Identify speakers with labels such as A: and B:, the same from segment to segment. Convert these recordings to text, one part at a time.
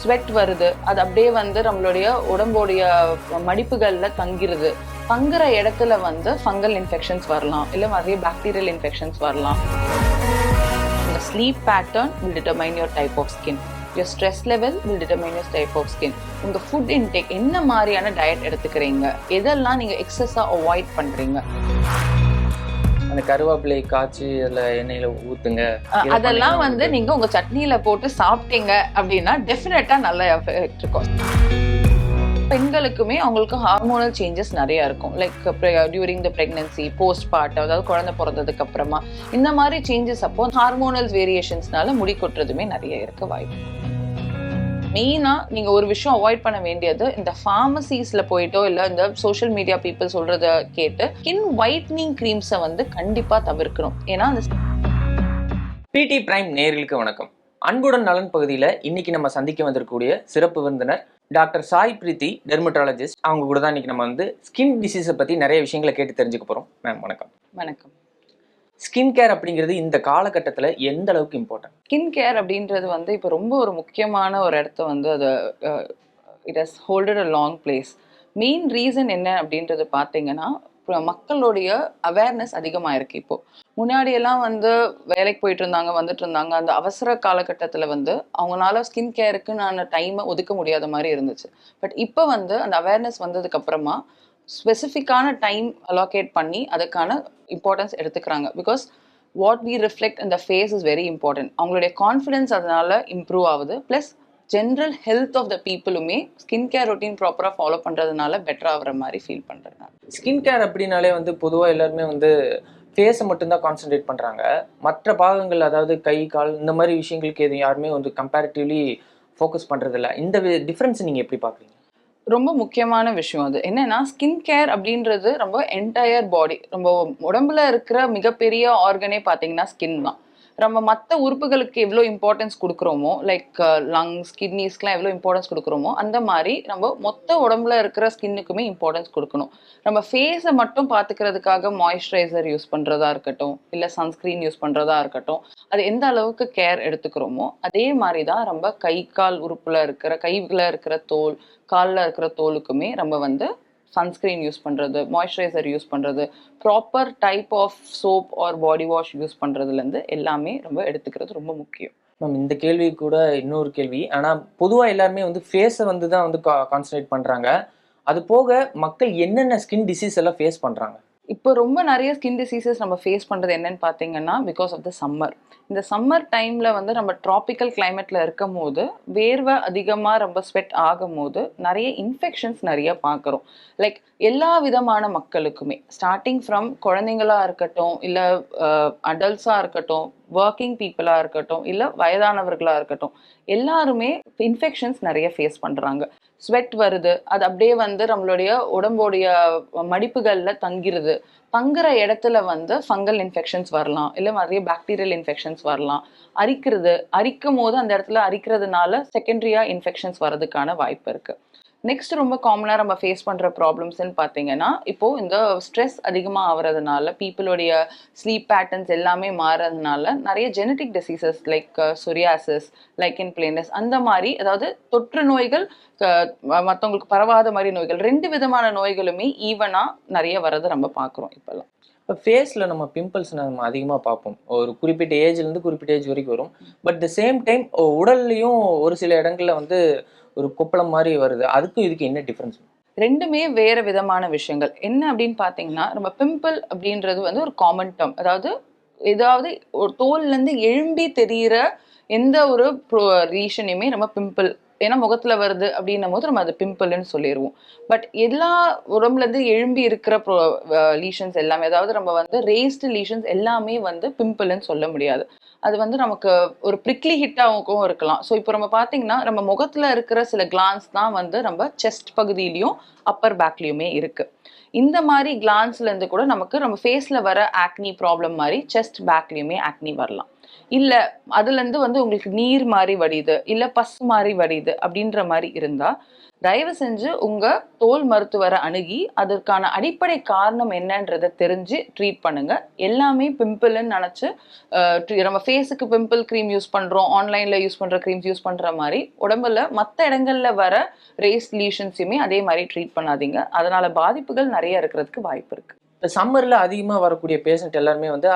A: Sweat வருது, அது அப்படியே வந்து நம்மளுடைய உடம்போடைய மடிப்புகள்ல தங்கிருது. தங்குற இடத்துல வந்து ஃபங்கல் இன்ஃபெக்ஷன்ஸ் வரலாம், இல்லை நிறைய பாக்டீரியல் இன்ஃபெக்ஷன்ஸ் வரலாம். The sleep pattern will determine your type of skin. Your stress level will determine your type of skin. உங்க ஃபுட் இன்டேக் என்ன மாதிரியான டயட் எடுத்துக்கிறீங்க, எதெல்லாம் நீங்க எக்ஸஸா அவாய்ட் பண்றீங்க.
B: அந்த கருவேப்பிலை காய்ச்சி அதில் எண்ணெயில் ஊற்றுங்க,
A: அதெல்லாம் வந்து நீங்க உங்க சட்னியில போட்டு சாப்பிட்டீங்க அப்படின்னா டெஃபினட்டா நல்ல எஃபெக்ட் இருக்கும். பெண்களுக்குமே அவங்களுக்கு ஹார்மோனல் சேஞ்சஸ் நிறைய இருக்கும். Like during the pregnancy, post partum, அதாவது குழந்தை பிறந்ததுக்கு அப்புறமா இந்த மாதிரி சேஞ்சஸ் அப்போ ஹார்மோனல் வேரியேஷன்ஸ்னால முடி கொட்டுறதுமே நிறைய இருக்க வாய்ப்பு. மெயினா நீங்க ஒரு விஷயம் அவாய்ட் பண்ண வேண்டியது, இந்த ஃபார்மசிஸ்ல போயிட்டோ இல்ல இந்த சோஷியல் மீடியா பீப்புள் சொல்றத கேட்டு ஸ்கின் ஒயிட்னிங் கிரீம்ஸை வந்து கண்டிப்பா தவிர்க்கணும். ஏன்னா அந்த
B: பிடி பிரைம் நேயர்களுக்கு வணக்கம். அன்புடன் நலன் பகுதியில் இன்னைக்கு நம்ம சந்திக்க வந்திருக்கக்கூடிய சிறப்பு விருந்தினர் டாக்டர் சாய் பிரீத்தி, டெர்மட்டாலஜிஸ்ட். அவங்க கூட தான் இன்னைக்கு நம்ம வந்து ஸ்கின் டிசீஸை பற்றி நிறைய விஷயங்களை கேட்டு தெரிஞ்சுக்க போகிறோம். மேம் வணக்கம்.
A: வணக்கம்.
B: ஸ்கின் கேர் அப்படிங்கிறது இந்த காலகட்டத்தில் எந்த அளவுக்கு இம்பார்ட்டன்ட்?
A: ஸ்கின் கேர் அப்படின்றது வந்து இப்போ ரொம்ப ஒரு முக்கியமான ஒரு இடத்த வந்து அது it has holded a long place. Main reason என்ன அப்படின்றது பார்த்தீங்கன்னா, மக்களுடைய அவேர்னஸ் அதிகமாக இருக்குது. இப்போது முன்னாடியெல்லாம் வந்து வேலைக்கு போயிட்டு இருந்தாங்க, வந்துட்டு இருந்தாங்க. அந்த அவசர காலகட்டத்தில் வந்து அவங்களால ஸ்கின் கேருக்கு நான் டைமை ஒதுக்க முடியாத மாதிரி இருந்துச்சு. பட் இப்போ வந்து அந்த அவேர்னஸ் வந்ததுக்கப்புறமா ஸ்பெசிஃபிக்கான டைம் அலோகேட் பண்ணி அதுக்கான இம்பார்ட்டன்ஸ் எடுத்துக்கிறாங்க. பிகாஸ் வாட் வி ரிஃப்ளெக்ட் இந்த ஃபேஸ் இஸ் வெரி இம்பார்ட்டன்ட். அவங்களுடைய கான்ஃபிடென்ஸ் அதனால இம்ப்ரூவ் ஆகுது. Plus general health of the பீப்புளுமே ஸ்கின் கேர் ரொட்டீன் ப்ராப்பராக ஃபாலோ பண்ணுறதுனால பெட்டர் ஆகிற மாதிரி ஃபீல் பண்ணுறேன்.
B: ஸ்கின் கேர் அப்படின்னாலே வந்து பொதுவாக எல்லாருமே வந்து ஃபேஸை மட்டும்தான் கான்சென்ட்ரேட் பண்ணுறாங்க. மற்ற பாகங்கள், அதாவது கை கால் இந்த மாதிரி விஷயங்களுக்கு எதுவும் யாருமே வந்து கம்பேரிட்டிவ்லி ஃபோக்கஸ் பண்ணுறதில்ல. இந்த டிஃப்ரென்ஸ் நீங்கள் எப்படி பார்க்குறீங்க?
A: ரொம்ப முக்கியமான விஷயம் அது. என்னன்னா, ஸ்கின் கேர் அப்படின்றது ரொம்ப என்டையர் பாடி, ரொம்ப உடம்புல இருக்கிற மிகப்பெரிய ஆர்கனே பார்த்தீங்கன்னா ஸ்கின் தான். நம்ம மற்ற உறுப்புகளுக்கு எவ்வளோ இம்பார்ட்டன்ஸ் கொடுக்குறோமோ, லைக் லங்ஸ், கிட்னிஸ்க்கெலாம் எவ்வளோ இம்பார்ட்டன்ஸ் கொடுக்குறோமோ, அந்த மாதிரி நம்ம மொத்த உடம்புல இருக்கிற ஸ்கின்னுக்குமே இம்பார்ட்டன்ஸ் கொடுக்கணும். நம்ம ஃபேஸை மட்டும் பார்த்துக்கிறதுக்காக மாய்ஸ்சரைசர் யூஸ் பண்ணுறதா இருக்கட்டும், இல்லை சன்ஸ்க்ரீன் யூஸ் பண்ணுறதா இருக்கட்டும், அது எந்த அளவுக்கு கேர் எடுத்துக்கிறோமோ அதே மாதிரி தான் நம்ம கை கால் உறுப்பில் இருக்கிற, கையில் இருக்கிற தோல், காலில் இருக்கிற தோலுக்குமே நம்ம வந்து சன்ஸ்க்ரீன் யூஸ் பண்ணுறது, மாய்ஸ்சரைசர் யூஸ் பண்ணுறது, proper type of soap or body wash use பண்ணுறதுலேருந்து எல்லாமே ரொம்ப எடுத்துக்கிறது ரொம்ப முக்கியம்.
B: மேம், இந்த கேள்வி கூட இன்னொரு கேள்வி. ஆனால் பொதுவாக எல்லாருமே வந்து ஃபேஸை வந்து தான் வந்து கான்சன்ட்ரேட் பண்ணுறாங்க. அது போக மக்கள் என்னென்ன ஸ்கின் டிசீஸ் எல்லாம் ஃபேஸ் பண்ணுறாங்க?
A: இப்போ ரொம்ப நிறைய ஸ்கின் டிசீசஸ் நம்ம ஃபேஸ் பண்ணுறது என்னன்னு பார்த்தீங்கன்னா, பிகாஸ் ஆஃப் த சம்மர். இந்த சம்மர் டைமில் வந்து நம்ம ட்ராபிக்கல் கிளைமேட்டில் இருக்கும் போது வேர்வை அதிகமாக ரொம்ப ஸ்வெட் ஆகும் போது நிறைய இன்ஃபெக்ஷன்ஸ் நிறைய பார்க்குறோம். லைக் எல்லா விதமான மக்களுக்குமே, ஸ்டார்டிங் ஃப்ரம் குழந்தைங்களாக இருக்கட்டும், இல்லை அடல்ட்ஸாக இருக்கட்டும், ஒர்க்கிங் பீப்புளாக இருக்கட்டும், இல்லை வயதானவர்களாக இருக்கட்டும், எல்லாருமே இன்ஃபெக்ஷன்ஸ் நிறைய ஃபேஸ் பண்ணுறாங்க. ஸ்வெட் வருது, அது அப்படியே வந்து நம்மளுடைய உடம்போடைய மடிப்புகளில் தங்கிருது. தங்குற இடத்துல வந்து ஃபங்கல் இன்ஃபெக்ஷன்ஸ் வரலாம், இல்லை நிறைய பாக்டீரியல் இன்ஃபெக்ஷன்ஸ் வரலாம். அரிக்கும் போது அந்த இடத்துல அரிக்கிறதுனால செகண்டரியாக இன்ஃபெக்ஷன்ஸ் வர்றதுக்கான வாய்ப்பு இருக்குது. நெக்ஸ்ட் ரொம்ப காமனாக நம்ம ஃபேஸ் பண்ணுற ப்ராப்ளம்ஸ்ன்னு பார்த்தீங்கன்னா, இப்போது இந்த ஸ்ட்ரெஸ் அதிகமாக ஆகிறதுனால, பீப்புளுடைய ஸ்லீப் பேட்டர்ன்ஸ் எல்லாமே மாறதுனால நிறைய genetic diseases like psoriasis, lichen planus, அந்த மாதிரி, அதாவது தொற்று நோய்கள், மற்றவங்களுக்கு பரவாத மாதிரி நோய்கள், 2 விதமான நோய்களுமே ஈவனாக நிறைய வரதை நம்ம பார்க்குறோம் இப்போல்லாம்.
B: இப்போ ஃபேஸில் நம்ம பிம்பிள்ஸ் நம்ம அதிகமாக பார்ப்போம். ஒரு குறிப்பிட்ட ஏஜ்லேருந்து குறிப்பிட்ட ஏஜ் வரைக்கும் வரும். பட் த சேம் டைம் உடல்லையும் ஒரு சில இடங்களில் வந்து ஒரு கொப்பளம் மாதிரி வருது. அதுக்கும் இதுக்கு என்ன டிஃப்ரென்ஸ்?
A: ரெண்டுமே வேறு விதமான விஷயங்கள். என்ன அப்படின்னு பார்த்தீங்கன்னா, நம்ம பிம்பிள் அப்படின்றது வந்து ஒரு காமன் டேர்ம். அதாவது ஒரு தோல்லேருந்து எழும்பி தெரிகிற எந்த ஒரு ரீஷனையுமே நம்ம பிம்பிள், ஏன்னா முகத்தில் வருது அப்படின்னும் போது நம்ம அது பிம்பிள்னு சொல்லிடுவோம். பட் எல்லா உடம்புலேருந்து எழும்பி இருக்கிற லீஷன்ஸ் எல்லாமே, அதாவது நம்ம வந்து ரேஸ்டு லீஷன்ஸ் எல்லாமே வந்து பிம்பிள்னு சொல்ல முடியாது. அது வந்து நமக்கு ஒரு ப்ரிக்லி ஹிட்டாகவும் இருக்கலாம். ஸோ இப்போ நம்ம பார்த்தீங்கன்னா, நம்ம முகத்தில் இருக்கிற சில கிளான்ஸ் தான் வந்து நம்ம செஸ்ட் பகுதியிலையும் அப்பர் பேக்லேயுமே இருக்குது. இந்த மாதிரி கிளான்ஸ்லேருந்து கூட நம்ம ஃபேஸில் வர ஆக்னி ப்ராப்ளம் மாதிரி செஸ்ட் பேக்லேயுமே ஆக்னி வரலாம். இல்ல அதுல இருந்து வந்து உங்களுக்கு நீர் மாதிரி வடியுது, இல்ல பஸ் மாதிரி வடியுது அப்படின்ற மாதிரி இருந்தா தயவு செஞ்சு உங்க தோல் மருத்துவரை அணுகி அதற்கான அடிப்படை காரணம் என்னன்றதை தெரிஞ்சு ட்ரீட் பண்ணுங்க. எல்லாமே பிம்பிள்னு நினைச்சு நம்ம ஃபேஸுக்கு பிம்பிள் க்ரீம் யூஸ் பண்றோம், ஆன்லைன்ல யூஸ் பண்ற க்ரீம்ஸ் யூஸ் பண்ற மாதிரி உடம்புல மற்ற இடங்கள்ல வர ரேஸ் லீஷன்ஸையுமே அதே மாதிரி ட்ரீட் பண்ணாதீங்க. அதனால பாதிப்புகள் நிறைய இருக்கிறதுக்கு வாய்ப்பு இருக்கு.
B: இப்போ சம்மர்ல அதிகமாக வரக்கூடிய பேஷண்ட் எல்லாருமே வந்து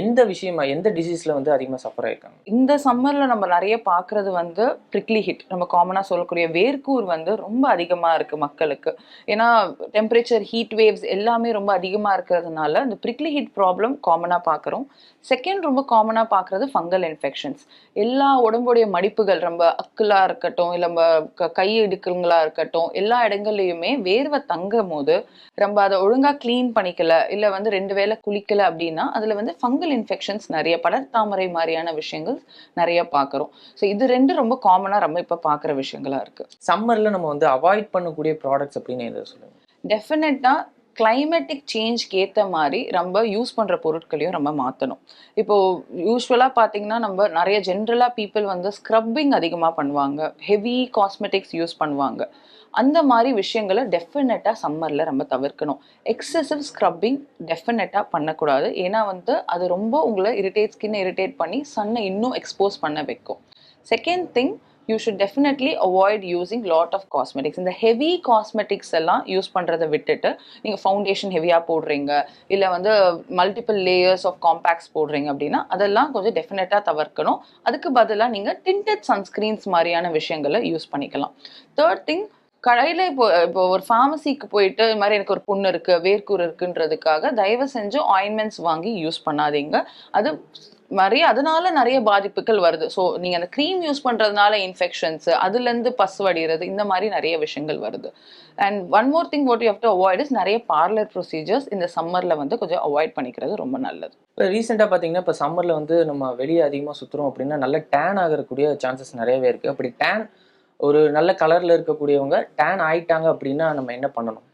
B: எந்த விஷயமா எந்த டிசீஸ்ல வந்து அதிகமாக சஃபர் ஆயிருக்காங்க?
A: இந்த சம்மர்ல நம்ம நிறைய பார்க்கறது வந்து ப்ரிக்லி ஹிட், நம்ம காமனா சொல்லக்கூடிய வேர்க்கூர் வந்து ரொம்ப அதிகமா இருக்கு மக்களுக்கு. ஏன்னா டெம்பரேச்சர், ஹீட் வேவ்ஸ் எல்லாமே ரொம்ப அதிகமா இருக்கிறதுனால இந்த ப்ரிக்லி ஹிட் ப்ராப்ளம் காமனா பார்க்குறோம். செகண்ட் ரொம்ப காமனா பார்க்கறது ஃபங்கல் இன்ஃபெக்ஷன்ஸ். எல்லா உடம்புடைய மடிப்புகள், ரொம்ப அக்குலா இருக்கட்டும், இல்லை நம்ம கை இடுக்குங்களா இருக்கட்டும், எல்லா இடங்கள்லையுமே வேர்வை தங்கும் போது நம்ம அதை ஒழுங்கா க்ளீன் பண்ணிக்கல, இல்லை வந்து 2 வேளை குளிக்கல அப்படின்னா அதுல வந்து ஃபங்கல் இன்ஃபெக்ஷன்ஸ் நிறைய, படர்தாமரை மாதிரியான விஷயங்கள் நிறைய பார்க்குறோம். ஸோ இது 2 ரொம்ப காமனா நம்ம இப்போ பார்க்குற விஷயங்களா இருக்கு.
B: சம்மர்ல நம்ம வந்து அவாய்ட் பண்ணக்கூடிய ப்ராடக்ட்ஸ் அப்படின்னு எதை சொல்லுங்க?
A: டெஃபினட்டா கிளைமேட்டிக் சேஞ்ச்க்கு ஏற்ற மாதிரி நம்ம யூஸ் பண்ணுற பொருட்களையும் நம்ம மாற்றணும். இப்போது யூஸ்வலாக பார்த்தீங்கன்னா நம்ம நிறைய ஜென்ரலாக பீப்புள் வந்து ஸ்க்ரப்பிங் அதிகமாக பண்ணுவாங்க, ஹெவி காஸ்மெட்டிக்ஸ் யூஸ் பண்ணுவாங்க. அந்த மாதிரி விஷயங்களை டெஃபினட்டாக சம்மரில் நம்ம தவிர்க்கணும். எக்ஸசிவ் ஸ்க்ரப்பிங் டெஃபினட்டாக பண்ணக்கூடாது. ஏன்னா வந்து அது ரொம்ப உங்களை ஸ்கின்னை இரிட்டேட் பண்ணி சன்னை இன்னும் எக்ஸ்போஸ் பண்ண வைக்கும். Second thing, you should definitely avoid using lot of cosmetics. இந்த ஹெவி காஸ்மெட்டிக்ஸ் எல்லாம் யூஸ் பண்ணுறதை விட்டுட்டு நீங்கள் ஃபவுண்டேஷன் ஹெவியாக போடுறீங்க, இல்லை வந்து மல்டிபிள் லேயர்ஸ் ஆஃப் காம்பேக்ட்ஸ் போடுறீங்க அப்படின்னா அதெல்லாம் கொஞ்சம் டெஃபினட்டாக தவிர்க்கணும். அதுக்கு பதிலாக நீங்கள் டிண்டட் சன்ஸ்க்ரீன்ஸ் மாதிரியான விஷயங்களை யூஸ் பண்ணிக்கலாம். தேர்ட் திங், கடையில் இப்போ ஒரு ஃபார்மசிக்கு போயிட்டு இது மாதிரி எனக்கு ஒரு புண்ணு இருக்குது, வேர்க்கூர் இருக்குன்றதுக்காக தயவு செஞ்சு ஆயின்மெண்ட்ஸ் வாங்கி யூஸ் பண்ணாதீங்க. அது மாதிரி அதனால நிறைய பாதிப்புகள் வருது. ஸோ நீங்கள் அந்த க்ரீம் யூஸ் பண்ணுறதுனால இன்ஃபெக்ஷன்ஸ், அதுலேருந்து பஸ் வடிகிறது, இந்த மாதிரி நிறைய விஷயங்கள் வருது. And one more thing what you have to avoid is நிறைய பார்லர் ப்ரொசீஜர்ஸ் இந்த சம்மரில் வந்து கொஞ்சம் அவாய்ட் பண்ணிக்கிறது ரொம்ப நல்லது.
B: இப்போ ரீசெண்டாக பார்த்தீங்கன்னா இப்போ சம்மரில் வந்து நம்ம வெளியே அதிகமாக சுற்றுறோம் அப்படின்னா நல்ல டேன் ஆகக்கூடிய சான்சஸ் நிறையவே இருக்குது. அப்படி டேன் ஒரு நல்ல கலரில் இருக்கக்கூடியவங்க டேன் ஆயிட்டாங்க அப்படின்னா நம்ம என்ன பண்ணணும்?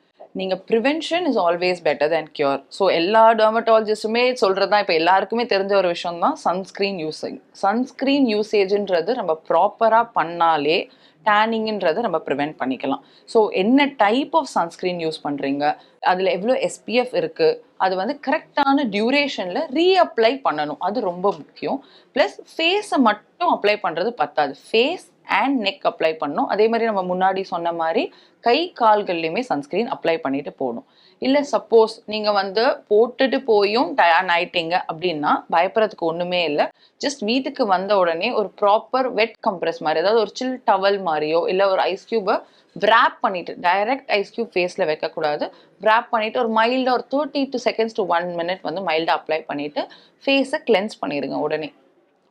A: நீங்கள் prevention is always better than cure. So எல்லா டெர்மட்டாலஜிஸ்ட்டுமே சொல்கிறது தான், இப்போ எல்லாருக்குமே தெரிஞ்ச ஒரு விஷயம் தான் சன்ஸ்க்ரீன் யூஸிங். சன்ஸ்க்ரீன் யூசேஜுன்றது நம்ம ப்ராப்பராக பண்ணாலே டேனிங்ன்றதை நம்ம ப்ரிவென்ட் பண்ணிக்கலாம். ஸோ என்ன டைப் ஆஃப் சன்ஸ்க்ரீன் யூஸ் பண்ணுறீங்க, அதில் எவ்வளோ எஸ்பிஎஃப் இருக்குது, அது வந்து கரெக்டான டியூரேஷனில் ரீஅப்ளை பண்ணணும், அது ரொம்ப முக்கியம். ப்ளஸ் ஃபேஸை மட்டும் அப்ளை பண்ணுறது பத்தாது, ஃபேஸ் அண்ட் நெக் அப்ளை பண்ணணும். அதே மாதிரி நம்ம முன்னாடி சொன்ன மாதிரி கை கால்கள்லையுமே சன்ஸ்க்ரீன் அப்ளை பண்ணிட்டு போகணும். இல்லை சப்போஸ் நீங்கள் வந்து போட்டுட்டு போயும் டயர்ன் ஆயிட்டீங்க அப்படின்னா பயப்படுறதுக்கு ஒன்றுமே இல்லை. ஜஸ்ட் வீட்டுக்கு வந்த உடனே ஒரு ப்ராப்பர் வெட் கம்ப்ரெஸ் மாதிரி, அதாவது ஒரு சில் டவல் மாதிரியோ இல்லை ஒரு ஐஸ் கியூபை விராப் பண்ணிட்டு, டைரக்ட் ஐஸ் கியூப் ஃபேஸில் வைக்கக்கூடாது, விராப் பண்ணிட்டு ஒரு மைல்டாக ஒரு 30 seconds to 1 minute வந்து மைல்டாக அப்ளை பண்ணிட்டு ஃபேஸை கிளென்ஸ் பண்ணிடுங்க. உடனே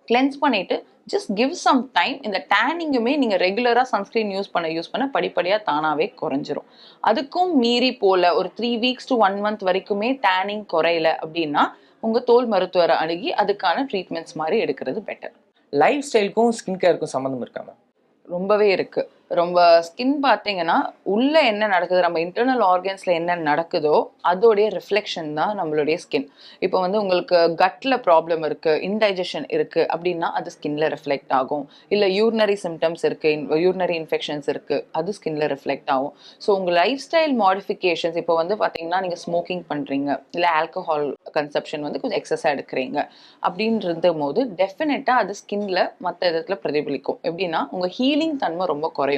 A: கிளென்ஸ் பண்ணிட்டு ஜஸ்ட் கிவ் சம் டைம். இந்த டேனிங்குமே நீங்கள் ரெகுலராக சன்ஸ்க்ரீன் யூஸ் பண்ண படிப்படியாக தானாகவே குறைஞ்சிரும். அதுக்கும் மீறி போல ஒரு 3 weeks to 1 month வரைக்குமே டேனிங் குறையல அப்படின்னா உங்கள் தோல் மருத்துவரை அணுகி அதுக்கான ட்ரீட்மெண்ட்ஸ் மாதிரி எடுக்கிறது பெட்டர்.
B: லைஃப் ஸ்டைலுக்கும் ஸ்கின் கேருக்கும் சம்மந்தம் இருக்காங்க?
A: ரொம்பவே இருக்கு. ரொம்ப ஸ்கின் பார்த்தீங்கன்னா உள்ள என்ன நடக்குது, நம்ம இன்டர்னல் ஆர்கன்ஸ்ல என்ன நடக்குதோ அதோடைய ரிஃப்ளெக்ஷன் தான் நம்மளுடைய ஸ்கின். இப்போ வந்து உங்களுக்கு கட்ல ப்ராப்ளம் இருக்கு, இன்டைஜஷன் இருக்கு அப்படின்னா அது ஸ்கின்ல ரிஃப்ளெக்ட் ஆகும். இல்லை யூரினரி சிம்டம்ஸ் இருக்கு, யூரினரி இன்ஃபெக்ஷன்ஸ் இருக்கு, அது ஸ்கின்ல ரிஃப்ளெக்ட் ஆகும். ஸோ உங்கள் லைஃப் ஸ்டைல் மாடிஃபிகேஷன்ஸ், இப்போ வந்து பார்த்தீங்கன்னா நீங்கள் ஸ்மோக்கிங் பண்ணுறீங்க, இல்லை ஆல்கஹால் கன்சப்ஷன் வந்து கொஞ்சம் எக்ஸஸாக எடுக்கிறீங்க அப்படின்ற போது டெஃபினட்டாக அது ஸ்கின்ல மற்ற இடத்துல பிரதிபலிக்கும். எப்படின்னா உங்கள் ஹீலிங் தன்மை ரொம்ப குறையும்.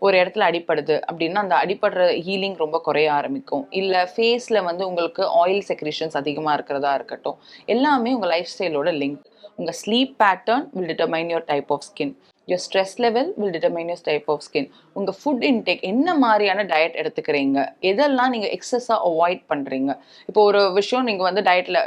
A: ஒரு இடத்துல அடிப்படுது அப்படின்னா அந்த அடிப்படுற ஹீலிங் ரொம்ப குறைய ஆரம்பிக்கும். இல்லை ஃபேஸில் வந்து உங்களுக்கு ஆயில் செக்ரீஷன்ஸ் அதிகமாக இருக்கிறதா இருக்கட்டும், எல்லாமே உங்கள் லைஃப் ஸ்டைலோட லிங்க். உங்கள் sleep pattern will determine your type of skin. your stress level will determine your type of skin. உங்கள் ஃபுட் இன்டேக், என்ன மாதிரியான டயட் எடுத்துக்கிறீங்க, எதெல்லாம் நீங்கள் எக்ஸஸாக அவாய்ட் பண்ணுறீங்க. இப்போ ஒரு விஷயம் நீங்கள் வந்து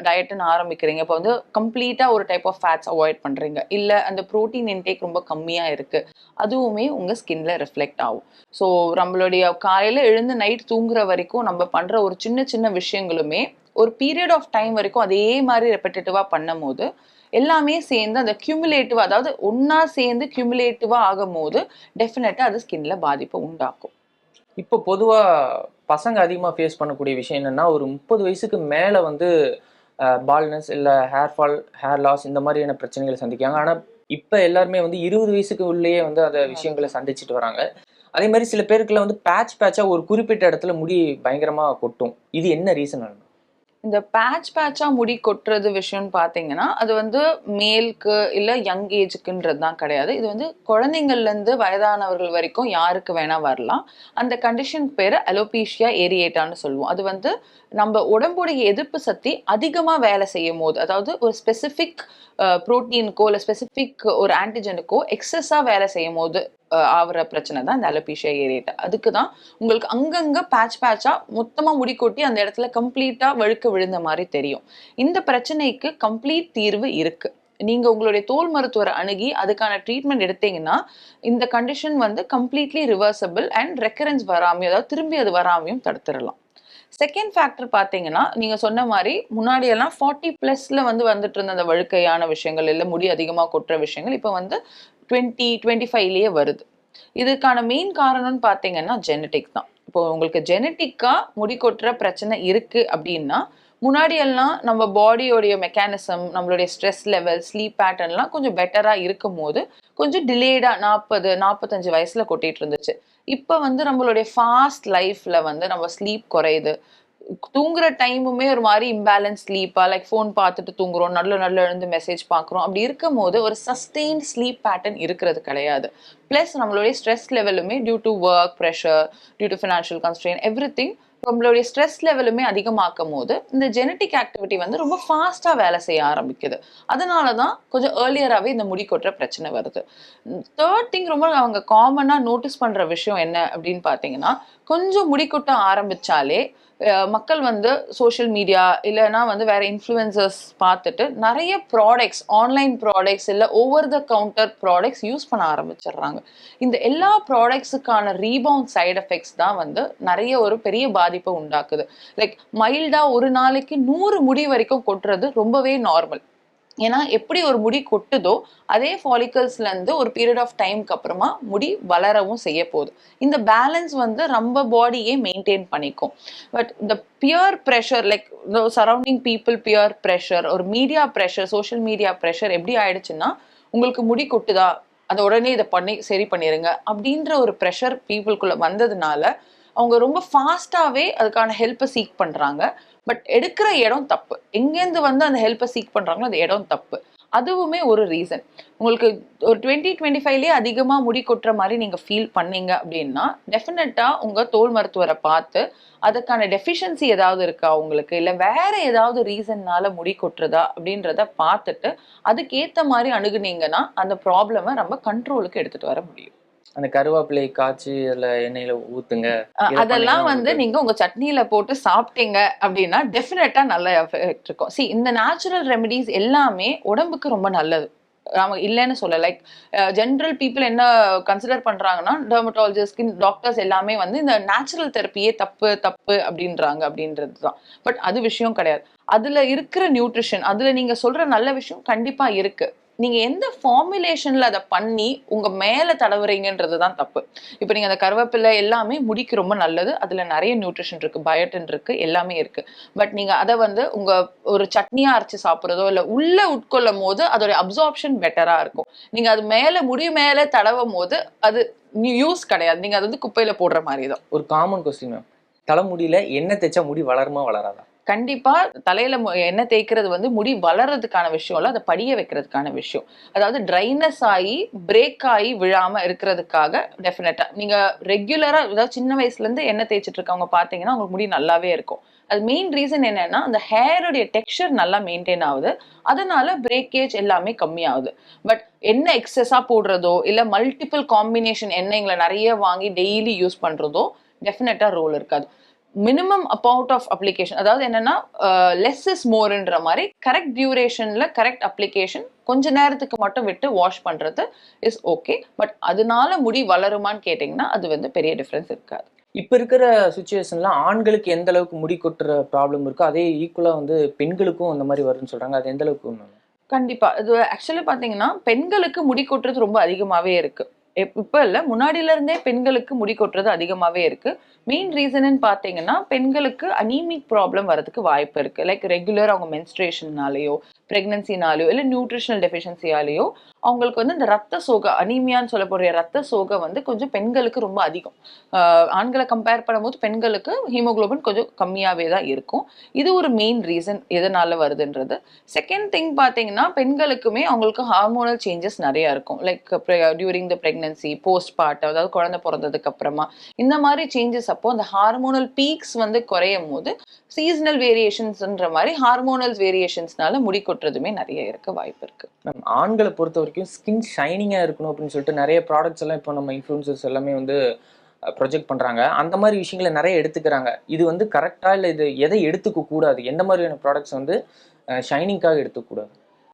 A: டயட்டுன்னு ஆரம்பிக்கிறீங்க, இப்போ வந்து கம்ப்ளீட்டாக ஒரு டைப் ஆஃப் ஃபேட்ஸ் அவாய்ட் பண்ணுறீங்க, இல்லை அந்த ப்ரோட்டீன் இன்டேக் ரொம்ப கம்மியாக இருக்குது, அதுவுமே உங்கள் ஸ்கின்ல ரிஃப்ளெக்ட் ஆகும். ஸோ நம்மளுடைய காலையில் எழுந்து நைட் தூங்குற வரைக்கும் நம்ம பண்ணுற ஒரு சின்ன சின்ன விஷயங்களுமே ஒரு பீரியட் ஆஃப் டைம் வரைக்கும் அதே மாதிரி ரெப்படேட்டிவாக பண்ணும் போது எல்லாமே சேர்ந்து அந்த கியூமுலேட்டிவா, அதாவது ஒன்னா சேர்ந்து கியூமுலேட்டிவா ஆகும் போது டெஃபினட்டா அது ஸ்கின்ல பாதிப்பை உண்டாக்கும்.
B: இப்போ பொதுவா பசங்க அதிகமாக ஃபேஸ் பண்ணக்கூடிய விஷயம் என்னன்னா, ஒரு 30 வயசுக்கு மேலே வந்து பால்னஸ் இல்லை ஹேர் ஃபால், ஹேர் லாஸ் இந்த மாதிரியான பிரச்சனைகளை சந்திக்காங்க. ஆனால் இப்போ எல்லாருமே வந்து 20 வயசுக்கு உள்ளேயே வந்து அந்த விஷயங்களை சந்திச்சுட்டு வராங்க. அதே மாதிரி சில பேருக்குள்ள வந்து பேட்சா ஒரு குறிப்பிட்ட இடத்துல முடி பயங்கரமா கொட்டும். இது என்ன ரீசன்?
A: இந்த பேட்சா முடி கொட்டுறது விஷயம்னு பார்த்தீங்கன்னா, அது வந்து மேல்க்கு இல்ல யங் ஏஜுக்குன்றது தான் கிடையாது. இது வந்து குழந்தைங்கள்லேருந்து வயதானவர்கள் வரைக்கும் யாருக்கு வேணா வரலாம். அந்த கண்டிஷன் பேரு அலோபீஷியா ஏரியேட்டான்னு சொல்லுவோம். அது வந்து நம்ம உடம்புடைய எதிர்ப்பு சக்தி அதிகமா வேலை செய்யும்போது, அதாவது ஒரு ஸ்பெசிஃபிக் புரோட்டீனுக்கோ இல்ல ஸ்பெசிஃபிக் ஒரு ஆன்டிஜனுக்கோ எக்ஸஸா வேலை செய்யும்போது ஆகுற பிரச்சனை தான் இந்த அலோபீஷியா ஏரியேட்டா. அதுக்கு தான் உங்களுக்கு அங்கங்க பேட்சா மொத்தமா முடி கொட்டி அந்த இடத்துல கம்ப்ளீட்டா வழுக்க விழுந்த மாதிரி தெரியும். இந்த பிரச்சனைக்கு கம்ப்ளீட் தீர்வு இருக்கு. நீங்க உங்களுடைய தோல் மருத்துவரை அணுகி அதுக்கான ட்ரீட்மெண்ட் எடுத்தீங்கன்னா இந்த கண்டிஷன் வந்து கம்ப்ளீட்லி ரிவர்சபிள் அண்ட் ரெக்கரன்ஸ் வராமையும், அதாவது திரும்பி அது வராமையும் தடுத்துடலாம். செகண்ட் ஃபேக்டர் பார்த்தீங்கன்னா, நீங்க சொன்ன மாதிரி முன்னாடியெல்லாம் 40+ வந்து வந்துட்டு இருந்த அந்த வழுக்கையான விஷயங்கள், இல்லை முடி அதிகமாக கொட்டுற விஷயங்கள் இப்போ வந்து 20-25லயே வருது. இதுக்கான மெயின் காரணம்னு பார்த்தீங்கன்னா ஜெனட்டிக் தான். இப்போ உங்களுக்கு ஜெனட்டிக்கா முடி கொட்டுற பிரச்சனை இருக்கு அப்படின்னா, முன்னாடி எல்லாம் நம்ம பாடியோடைய மெக்கானிசம், நம்மளுடைய ஸ்ட்ரெஸ் லெவல், ஸ்லீப் பேட்டர்ன்லாம் கொஞ்சம் பெட்டரா இருக்கும் போது கொஞ்சம் டிலேடா 40-45 வயசுல கொட்டிட்டு இருந்துச்சு. இப்போ வந்து நம்மளுடைய ஃபாஸ்ட் லைஃப்ல வந்து நம்ம ஸ்லீப் குறையுது. தூங்குற டைமுமே ஒரு மாதிரி இம்பேலன்ஸ் ஸ்லீப்பா, லைக் ஃபோன் பார்த்துட்டு தூங்குறோம், நல்ல எழுந்து மெசேஜ் பார்க்குறோம். அப்படி இருக்கும் போது ஒரு சஸ்டெயின்ட் ஸ்லீப் பேட்டர்ன் இருக்கிறது கிடையாது. ப்ளஸ் நம்மளுடைய ஸ்ட்ரெஸ் லெவலுமே due to work pressure, due to financial constraint, everything நம்மளுடைய ஸ்ட்ரெஸ் லெவலுமே அதிகமாக்கும் போது இந்த ஜெனட்டிக் ஆக்டிவிட்டி வந்து ரொம்ப ஃபாஸ்ட்டாக வேலை செய்ய ஆரம்பிக்குது. அதனால தான் கொஞ்சம் ஏர்லியராகவே இந்த முடி கொட்டுற பிரச்சனை வருது. தேர்ட் திங், ரொம்ப அவங்க காமனாக நோட்டீஸ் பண்ணுற விஷயம் என்ன அப்படின்னு பார்த்தீங்கன்னா, கொஞ்சம் முடி கொட்ட ஆரம்பிச்சாலே மக்கள் வந்து சோஷியல் மீடியா இல்லைன்னா வந்து வேற இன்ஃப்ளூயன்சர்ஸ் பார்த்துட்டு நிறைய ப்ராடக்ட்ஸ், ஆன்லைன் ப்ராடக்ட்ஸ் இல்லை over the counter products use பண்ண ஆரம்பிச்சிடுறாங்க. இந்த எல்லா ப்ராடக்ட்ஸுக்கான ரீபவுண்ட் சைடு எஃபெக்ட்ஸ் தான் வந்து நிறைய ஒரு பெரிய பாதிப்பை உண்டாக்குது. லைக் மைல்டா ஒரு நாளைக்கு 100 முடி வரைக்கும் கொட்டுறது ரொம்பவே நார்மல். ஏன்னா எப்படி ஒரு முடி கொட்டுதோ அதே ஃபாலிக்கல்ஸ்ல இருந்து ஒரு பீரியட் ஆஃப் டைம்க்கு அப்புறமா முடி வளரவும் செய்ய போகுது. இந்த பேலன்ஸ் வந்து நம்ம பாடியே மெயின்டைன் பண்ணிக்கும். பட் இந்த peer pressure, like surrounding people peer pressure, ஒரு media pressure, social media pressure எப்படி ஆயிடுச்சுன்னா, உங்களுக்கு முடி கொட்டுதா அதை உடனே இதை பண்ணி சரி பண்ணிருங்க அப்படின்ற ஒரு ப்ரெஷர் பீப்புளுக்குள்ள வந்ததுனால அவங்க ரொம்ப ஃபாஸ்டாவே அதுக்கான ஹெல்ப்பை சீக் பண்றாங்க. பட் எடுக்கிற இடம் தப்பு. எங்கேருந்து வந்து அந்த ஹெல்ப்பை சீக் பண்றாங்களோ அந்த இடம் தப்பு. அதுவுமே ஒரு ரீசன். உங்களுக்கு ஒரு 20-25லயே அதிகமாக முடி கொட்டுற மாதிரி நீங்கள் ஃபீல் பண்ணீங்க அப்படின்னா டெஃபினட்டாக உங்கள் தோல் மருத்துவரை பார்த்து அதுக்கான டெஃபிஷியன்சி ஏதாவது இருக்கா உங்களுக்கு, இல்லை வேற ஏதாவது ரீசன்னால முடி கொட்டுறதா அப்படின்றத பார்த்துட்டு அதுக்கேற்ற மாதிரி அணுகுனீங்கன்னா அந்த ப்ராப்ளமை நம்ம கண்ட்ரோலுக்கு எடுத்துட்டு வர முடியும்.
B: அந்த கருவேப்பிலை காய்ச்சி அதுல எண்ணெயில ஊத்துங்க,
A: அதெல்லாம் வந்து நீங்க உங்க சட்னியில போட்டு சாப்பிட்டீங்க அப்படின்னா டெஃபினட்டா நல்ல எஃபெக்ட் இருக்கும். சி, இந்த நேச்சுரல் ரெமெடிஸ் எல்லாமே உடம்புக்கு ரொம்ப நல்லது. நாம இல்லைன்னு சொல்ல. லைக் ஜென்ரல் பீப்புள் என்ன கன்சிடர் பண்றாங்கன்னா, டெர்மட்டாலஜிஸ்ட், ஸ்கின் டாக்டர்ஸ் எல்லாமே வந்து இந்த நேச்சுரல் தெரப்பியே தப்பு தப்பு அப்படின்றாங்க அப்படின்றது தான். பட் அது விஷயம் கிடையாது. அதுல இருக்கிற நியூட்ரிஷன், அதுல நீங்க சொல்ற நல்ல விஷயம் கண்டிப்பா இருக்கு. நீங்க எந்த ஃபார்முலேஷன்ல அதை பண்ணி உங்க மேல தடவுறீங்கன்றது தான் தப்பு. இப்போ நீங்க அந்த கருவேப்பிலை எல்லாமே முடிக்கு ரொம்ப நல்லது. அதுல நிறைய நியூட்ரிஷன் இருக்கு, பயோட்டின் இருக்கு, எல்லாமே இருக்கு. பட் நீங்க அதை வந்து உங்க ஒரு சட்னியா அரைச்சு சாப்பிட்றதோ இல்லை உள்ள உட்கொள்ளும் போது அதோட அப்சார்ப்ஷன் பெட்டரா இருக்கும். நீங்க அது மேல முடி மேல தடவும் போது அது யூஸ் கிடையாது. நீங்க அது வந்து குப்பையில போடுற மாதிரி தான்.
B: ஒரு காமன் கொஸ்டின் மேம், தலைமுடியில எண்ணெய் தேய்ச்சா முடி வளருமா வளராதா?
A: கண்டிப்பா தலையில எண்ணெய் தேய்க்கிறது வந்து முடி வளர்றதுக்கான விஷயம் இல்லை, அதை படிய வைக்கிறதுக்கான விஷயம். அதாவது ட்ரைனஸ் ஆகி பிரேக் ஆகி விழாம இருக்கிறதுக்காக டெஃபினட்டா நீங்க ரெகுலரா, அதாவது சின்ன வயசுல இருந்து எண்ணெய் தேய்ச்சிட்டு இருக்கவங்க பாத்தீங்கன்னா உங்களுக்கு முடி நல்லாவே இருக்கும். அது மெயின் ரீசன் என்னன்னா, அந்த ஹேருடைய டெக்ஸ்சர் நல்லா மெயின்டைன் ஆகுது, அதனால பிரேக்கேஜ் எல்லாமே கம்மியாகுது. பட் எண்ணெய் எக்ஸஸா போடுறதோ இல்லை மல்டிபிள் காம்பினேஷன் எண்ணெய்களை நிறைய வாங்கி டெய்லி யூஸ் பண்றதோ டெஃபினட்டா ரோல் இருக்காது. மினிமம் அமௌண்ட் ஆஃப் அப்ளிகேஷன், அதாவது என்னன்னா லெஸ் இஸ் மோர்ன்ற மாதிரி கரெக்ட் டியூரேஷன்ல கரெக்ட் அப்ளிகேஷன் கொஞ்ச நேரத்துக்கு மட்டும் விட்டு வாஷ் பண்றது இஸ் ஓகே. பட் அதனால முடி வளருமான்னு கேட்டிங்கன்னா அது வந்து பெரிய டிஃபரன்ஸ் இருக்காது.
B: இப்போ இருக்கிற சுச்சுவேஷன்ல ஆண்களுக்கு எந்த அளவுக்கு முடி கொட்டுற ப்ராப்ளம் இருக்கோ அதே ஈக்குவலா வந்து பெண்களுக்கும் அந்த மாதிரி வரும்னு சொல்றாங்க. அது எந்த அளவுக்கு?
A: கண்டிப்பா இது ஆக்சுவலி பாத்தீங்கன்னா பெண்களுக்கு முடி கொட்டுறது ரொம்ப அதிகமாவே இருக்கு. இப்போ இல்லை, முன்னாடியில இருந்தே பெண்களுக்கு முடி கொட்டுறது அதிகமாகவே இருக்கு. மெயின் ரீசன்னு பார்த்தீங்கன்னா பெண்களுக்கு அனீமிக் ப்ராப்ளம் வரதுக்கு வாய்ப்பு இருக்கு. லைக் ரெகுலர் அவங்க மென்ஸ்ட்ரேஷன்னாலேயோ பிரெக்னன்சினாலேயோ இல்லை நியூட்ரிஷனல் டெஃபிஷியன்சியாலேயோ அவங்களுக்கு வந்து இந்த ரத்த சோகை, அனீமியான்னு சொல்லக்கூடிய ரத்த சோகை வந்து கொஞ்சம் பெண்களுக்கு ரொம்ப அதிகம். ஆண்களை கம்பேர் பண்ணும்போது பெண்களுக்கு ஹீமோகுளோபின் கொஞ்சம் கம்மியாகவே தான் இருக்கும். இது ஒரு மெயின் ரீசன் எதனால வருதுன்றது. செகண்ட் திங் பார்த்தீங்கன்னா பெண்களுக்குமே அவங்களுக்கு ஹார்மோனல் சேஞ்சஸ் நிறைய இருக்கும். Like during the pregnancy, post partum, அதாவது குழந்தை பிறந்ததுக்கு அப்புறமா இந்த மாதிரி சேஞ்சஸ் அப்போ அந்த ஹார்மோனல் பீக்ஸ் வந்து குறையும் போது சீசனல் வேரியேஷன்ஸ்ன்ற மாதிரி ஹார்மோனல் வேரியேஷன்ஸ்னால முடி கொட்டுறதுமே நிறைய இருக்க வாய்ப்பு இருக்கு.
B: மேம், ஆண்களை பொறுத்த வரைக்கும் ஸ்கின் ஷைனிங்காக இருக்கணும் அப்படின்னு சொல்லிட்டு நிறைய ப்ராடக்ட்ஸ் எல்லாம் இப்போ நம்ம இன்ஃப்ளூன்சர்ஸ் எல்லாமே வந்து ப்ரொஜெக்ட் பண்ணுறாங்க. அந்த மாதிரி விஷயங்களை நிறைய எடுத்துக்கிறாங்க. இது வந்து கரெக்டாக இல்லை, இது எதை எடுத்துக்க கூடாது, எந்த மாதிரியான ப்ராடக்ட்ஸ் வந்து ஷைனிங்காக எடுத்துக்கூடாது?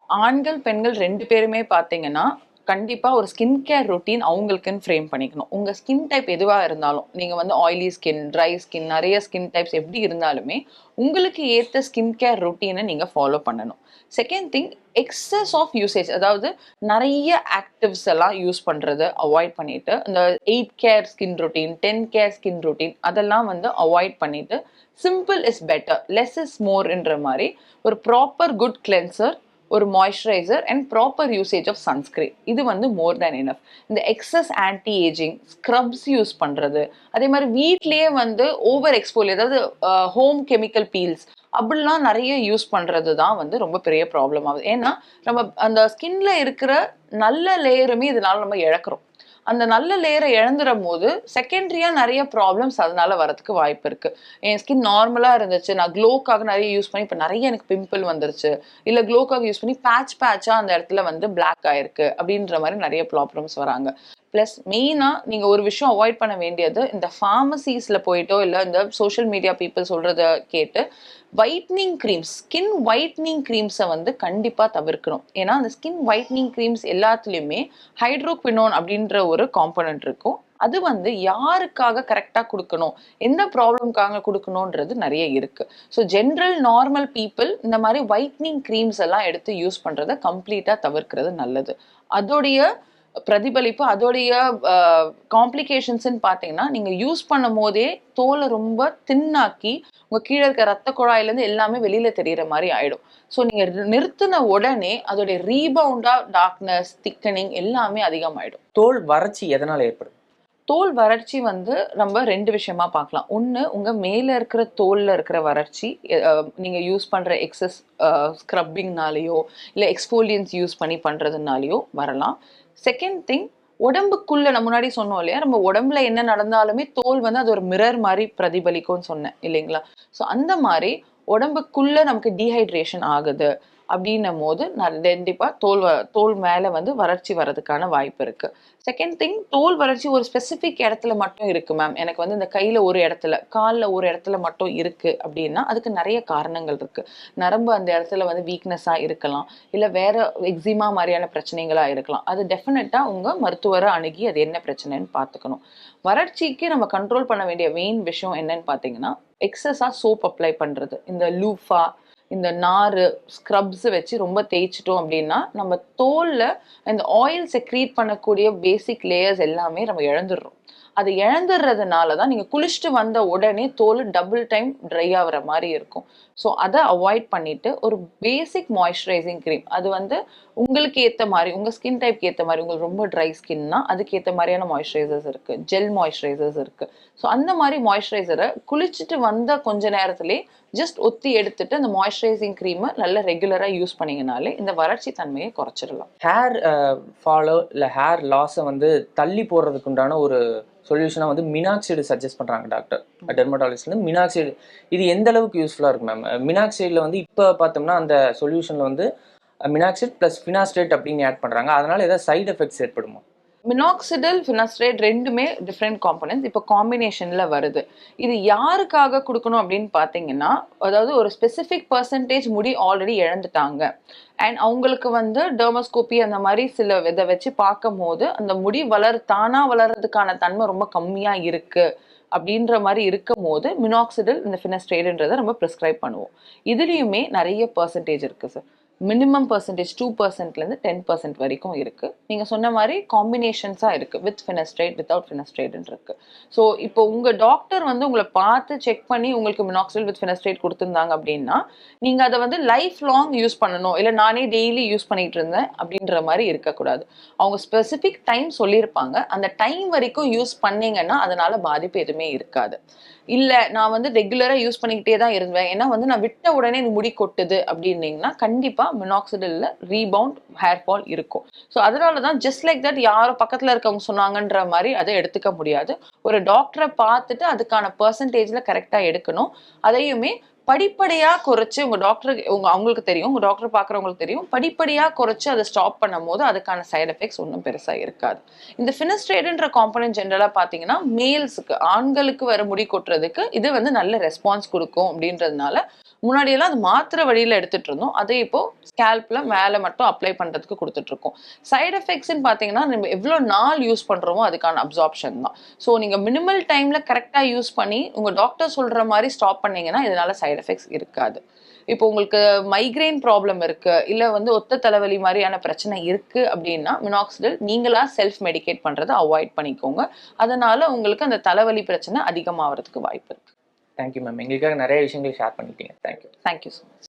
A: ஆண்கள் பெண்கள் 2 பேருமே பார்த்தீங்கன்னா கண்டிப்பா ஒரு ஸ்கின் கேர் ரொட்டீன் அவங்களுக்குன்னு ஃப்ரேம் பண்ணிக்கணும். உங்க ஸ்கின் டைப் எதுவா இருந்தாலும், நீங்க வந்து ஆயிலி ஸ்கின், ட்ரை ஸ்கின், நிறைய ஸ்கின் டைப்ஸ் எப்படி இருந்தாலுமே உங்களுக்கு ஏத்த ஸ்கின் கேர் ரொட்டீனை நீங்க ஃபாலோ பண்ணணும். Second thing, excess of usage, அதாவது நிறைய ஆக்டிவ்ஸ் எல்லாம் யூஸ் பண்றது அவாய்ட் பண்ணிட்டு, இந்த 8 care skin routine, 10 care skin routine அதெல்லாம் வந்து அவாய்ட் பண்ணிட்டு, simple is better, less is மோர்ன்ற மாதிரி ஒரு ப்ராப்பர் குட் கிளென்சர், ஒரு moisturiser and proper usage of sunscreen, இது வந்து மோர் தேன் எனஃப். இந்த excess anti ageing scrubs use பண்றது, அதே மாதிரி வீட்லயே வந்து ஓவர் எக்ஸ்போலியர், அதாவது ஹோம் கெமிக்கல் பீல்ஸ் அப்படிலாம் நிறைய யூஸ் பண்றது தான் வந்து ரொம்ப பெரிய ப்ராப்ளம் ஆகுது. ஏன்னா நம்ம அந்த ஸ்கின்ல இருக்கிற நல்ல லேயருமே இதனால நம்ம இழக்கிறோம். அந்த நல்ல லேயரை இழந்துடும் போது செகண்டரியா நிறைய ப்ராப்ளம்ஸ் அதனால வரதுக்கு வாய்ப்பு இருக்கு. என் ஸ்கின் நார்மலா இருந்துச்சு, நான் க்ளோக்காக நிறைய யூஸ் பண்ணி இப்போ நிறைய எனக்கு பிம்பிள் வந்துருச்சு, இல்லை க்ளோக்காக யூஸ் பண்ணி பேட்சா அந்த இடத்துல வந்து பிளாக் ஆயிருக்கு அப்படின்ற மாதிரி நிறைய ப்ராப்ளம்ஸ் வராங்க. ப்ளஸ் மெயினாக நீங்கள் ஒரு விஷயம் அவாய்ட் பண்ண வேண்டியது, இந்த ஃபார்மசிஸில் போயிட்டோ இல்லை இந்த சோஷியல் மீடியா பீப்புள் சொல்கிறத கேட்டு ஒயிட்னிங் க்ரீம்ஸ், ஸ்கின் ஒயிட்னிங் க்ரீம்ஸை வந்து கண்டிப்பாக தவிர்க்கணும். ஏன்னா அந்த ஸ்கின் ஒயிட்னிங் க்ரீம்ஸ் எல்லாத்துலேயுமே ஹைட்ரோக்வினோன் அப்படின்ற ஒரு காம்பனன்ட் இருக்கும். அது வந்து யாருக்காக கரெக்டாக கொடுக்கணும், எந்த ப்ராப்ளம்காக கொடுக்கணுன்றது நிறைய இருக்கு. ஸோ ஜென்ரல் நார்மல் பீப்புள் இந்த மாதிரி ஒயிட்னிங் க்ரீம்ஸ் எல்லாம் எடுத்து யூஸ் பண்ணுறதை கம்ப்ளீட்டாக தவிர்க்கிறது நல்லது. அதோடைய பிரதிபலிப்பு, அதோடைய காம்ப்ளிகேஷன்ஸ்ன்னு பார்த்தீங்கன்னா நீங்கள் யூஸ் பண்ணும் போதே தோலை ரொம்ப தின்னாக்கி உங்கள் கீழே இருக்க ரத்த குழாயிலேருந்து எல்லாமே வெளியில் தெரிகிற மாதிரி ஆகிடும். ஸோ நீங்கள் நிறுத்தின உடனே அதோடைய ரீபவுண்டாக டார்க்னஸ், திக்கனிங் எல்லாமே அதிகமாகிடும்.
B: தோல் வறட்சி எதனால் ஏற்படும்?
A: தோல் வறட்சி வந்து நம்ம 2 விஷயமா பார்க்கலாம். ஒன்று, உங்கள் மேலே இருக்கிற தோலில் இருக்கிற வறட்சி நீங்கள் யூஸ் பண்ணுற எக்ஸஸ் ஸ்க்ரப்பிங்னாலேயோ இல்லை எக்ஸ்ஃபோலியன்ஸ் யூஸ் பண்ணி பண்ணுறதுனாலையோ வரலாம். செகண்ட் திங், உடம்புக்குள்ள நம்ம முன்னாடி சொன்னோம் இல்லையா, நம்ம உடம்புல என்ன நடந்தாலுமே தோல் வந்து அது ஒரு மிரர் மாதிரி பிரதிபலிக்கும்னு சொன்னேன் இல்லைங்களா. ஸோ அந்த மாதிரி உடம்புக்குள்ள நமக்கு டீஹைட்ரேஷன் ஆகுது அப்படின்னும் போது கண்டிப்பாக தோல் மேலே வந்து வறட்சி வர்றதுக்கான வாய்ப்பு இருக்கு. செகண்ட் திங், தோல் வறட்சி ஒரு ஸ்பெசிஃபிக் இடத்துல மட்டும் இருக்கு மேம், எனக்கு வந்து இந்த கையில் ஒரு இடத்துல, காலில் ஒரு இடத்துல மட்டும் இருக்கு அப்படின்னா அதுக்கு நிறைய காரணங்கள் இருக்கு. நரம்பு அந்த இடத்துல வந்து வீக்னஸாக இருக்கலாம், இல்லை வேற எக்ஸிமா மாதிரியான பிரச்சனைகளாக இருக்கலாம். அது டெஃபினட்டாக உங்கள் மருத்துவரை அணுகி அது என்ன பிரச்சனைன்னு பார்த்துக்கணும். வறட்சிக்கு நம்ம கண்ட்ரோல் பண்ண வேண்டிய மெயின் விஷயம் என்னன்னு பார்த்தீங்கன்னா, எக்ஸஸாக சோப் அப்ளை பண்ணுறது, இந்த லூஃபா, இந்த நார் ஸ்க்ரப்ஸ் வச்சு ரொம்ப தேய்ச்சிட்டோம் அப்படின்னா நம்ம தோலில் இந்த ஆயில் செக்ரீட் பண்ணக்கூடிய பேசிக் லேயர்ஸ் எல்லாமே நம்ம இழந்துடுறோம். அது இழந்துடுறதுனால தான் நீங்கள் குளிச்சுட்டு வந்த உடனே தோல் டபுள் டைம் ட்ரை ஆகிற மாதிரி இருக்கும். ஸோ அதை அவாய்ட் பண்ணிவிட்டு ஒரு பேசிக் மாய்ஸ்சரைசிங் க்ரீம், அது வந்து உங்களுக்கு ஏற்ற மாதிரி, உங்கள் ஸ்கின் டைப்க்கு ஏற்ற மாதிரி, உங்களுக்கு ரொம்ப ட்ரை ஸ்கின்னா அதுக்கு ஏற்ற மாதிரியான மாய்ஸ்சரைசர்ஸ் இருக்குது, ஜெல் மாய்ஸ்சரைசர்ஸ் இருக்குது. ஸோ அந்த மாதிரி மாய்ஸ்சரைசரை குளிச்சுட்டு வந்த கொஞ்ச நேரத்துலேயே ஜஸ்ட் ஒத்தி எடுத்துட்டு அந்த மாய்ஸ்சரைசிங் க்ரீமை நல்லா ரெகுலராக யூஸ் பண்ணிங்கனாலே இந்த வறட்சி தன்மையை குறைச்சிடலாம்.
B: ஹேர் ஃபாலோ இல்லை ஹேர் லாஸை வந்து தள்ளி போடுறதுக்கு உண்டான ஒரு சொல்யூஷனாக வந்து மினாக்சைடு சஜஸ்ட் பண்ணுறாங்க டாக்டர் டெர்மட்டாலஜிஸ்ட். மினாக்சைடு இது எந்த அளவுக்கு யூஸ்ஃபுல்லாக இருக்கு மேம்? மினாக்சைடில் வந்து இப்போ பார்த்தோம்னா அந்த சொல்யூஷனில் வந்து மினாக்சைடு ப்ளஸ் ஃபினாஸ்ட்ரேட் அப்படின்னு ஆட் பண்ணுறாங்க. அதனால ஏதாவது சைடு எஃபெக்ட்ஸ் ஏற்படுமா?
A: மினாக்சிடில், ஃபினாஸ்ட்ரேட் ரெண்டுமே டிஃப்ரெண்ட் காம்பனன்ட்ஸ், இப்போ காம்பினேஷனில் வருது. இது யாருக்காக கொடுக்கணும் அப்படின்னு பார்த்தீங்கன்னா, அதாவது ஒரு ஸ்பெசிஃபிக் பர்சன்டேஜ் முடி ஆல்ரெடி இழந்துட்டாங்க அண்ட் அவங்களுக்கு வந்து டெர்மோஸ்கோபி அந்த மாதிரி சில இதை வச்சு பார்க்கும் போது அந்த முடி தானாக வளர்றதுக்கான தன்மை ரொம்ப கம்மியாக இருக்குது அப்படின்ற மாதிரி இருக்கும் போது மினாக்சிடில், இந்த ஃபினாஸ்ட்ரேட்ன்றதை நம்ம ப்ரிஸ்கிரைப் பண்ணுவோம். இதுலேயுமே நிறைய பர்சன்டேஜ் இருக்குது சார். மினிமம் பர்சன்டேஜ் 2%லேருந்து 10% வரைக்கும் இருக்குது. நீங்கள் சொன்ன மாதிரி காம்பினேஷன்ஸாக இருக்குது, வித் ஃபினஸ்ட்ரேட் வித்தவுட் ஃபினஸ்ட்ரேட்னு இருக்குது. ஸோ இப்போ உங்கள் டாக்டர் வந்து உங்களை பார்த்து செக் பண்ணி உங்களுக்கு மினாக்சிடில் வித் ஃபினஸ்ட்ரேட் கொடுத்துருந்தாங்க அப்படின்னா நீங்கள் அதை வந்து லைஃப் லாங் யூஸ் பண்ணணும், இல்லை நானே டெய்லி யூஸ் பண்ணிகிட்டு இருந்தேன் அப்படின்ற மாதிரி இருக்கக்கூடாது. அவங்க ஸ்பெசிஃபிக் டைம் சொல்லியிருப்பாங்க, அந்த டைம் வரைக்கும் யூஸ் பண்ணீங்கன்னா அதனால் பாதிப்பு எதுவுமே இருக்காது. இல்லை நான் வந்து ரெகுலராக யூஸ் பண்ணிக்கிட்டே தான் இருந்தேன், ஏன்னா வந்து நான் விட்ட உடனே எனக்கு முடி கொட்டுது அப்படின்னீங்கன்னா கண்டிப்பாக மினாக்சிடிலில் ரீபவுண்ட் ஹேர் ஃபால் இருக்கும். ஸோ அதனால தான் ஜஸ்ட் லைக் தட் யாரோ பக்கத்தில் இருக்கவங்க சொன்னாங்கன்ற மாதிரி அதை எடுத்துக்க முடியாது. ஒரு டாக்டரை பார்த்துட்டு அதுக்கான பர்சன்டேஜில் கரெக்டாக எடுக்கணும். அதையுமே படிப்படியாக குறைச்சி உங்கள் டாக்டருக்கு அவங்களுக்கு தெரியும், உங்கள் டாக்டர் பார்க்குறவங்களுக்கு தெரியும், படிப்படியாக குறைச்சி அதை ஸ்டாப் பண்ணும் போது அதுக்கான சைட் எஃபெக்ட்ஸ் ஒன்றும் பெருசாக இருக்காது. இந்த ஃபினஸ்ட்ரேட்ன்ற காம்பனன்ட் ஜென்ரலாக பார்த்தீங்கன்னா மேல்ஸுக்கு, ஆண்களுக்கு வர முடி கொட்டுறதுக்கு இது வந்து நல்ல ரெஸ்பான்ஸ் கொடுக்கும் அப்படின்றதுனால முன்னாடியெல்லாம் அது மாத்திரை வழியில் எடுத்துகிட்டு இருந்தோம், அதை இப்போது ஸ்கேல்பில் மேலே மட்டும் அப்ளை பண்ணுறதுக்கு கொடுத்துட்ருக்கோம். சைட் எஃபெக்ட்ஸ்ன்னு பார்த்தீங்கன்னா நம்ம எவ்வளோ நாள் யூஸ் பண்ணுறோமோ அதுக்கான அப்சார்ப்ஷன் தான். ஸோ நீங்கள் மினிமல் டைமில் கரெக்டாக யூஸ் பண்ணி உங்கள் டாக்டர் சொல்கிற மாதிரி ஸ்டாப் பண்ணிங்கன்னா இதனால் சைட் எஃபெக்ட்ஸ் இருக்காது. இப்போ உங்களுக்கு மைக்ரைன் ப்ராப்ளம் இருக்குது, இல்லை வந்து ஒத்த தலைவலி மாதிரியான பிரச்சனை இருக்குது அப்படின்னா மினாக்சிடில் நீங்களாக செல்ஃப் மெடிகேட் பண்ணுறதை அவாய்ட் பண்ணிக்கோங்க. அதனால் உங்களுக்கு அந்த தலைவலி பிரச்சனை அதிகமாகிறதுக்கு வாய்ப்பு இருக்குது.
B: தேங்க்யூ மேம், எங்களுக்காக நிறைய விஷயங்கள் ஷேர் பண்ணிட்டீங்க. தேங்க்யூ.
A: Thank you so much.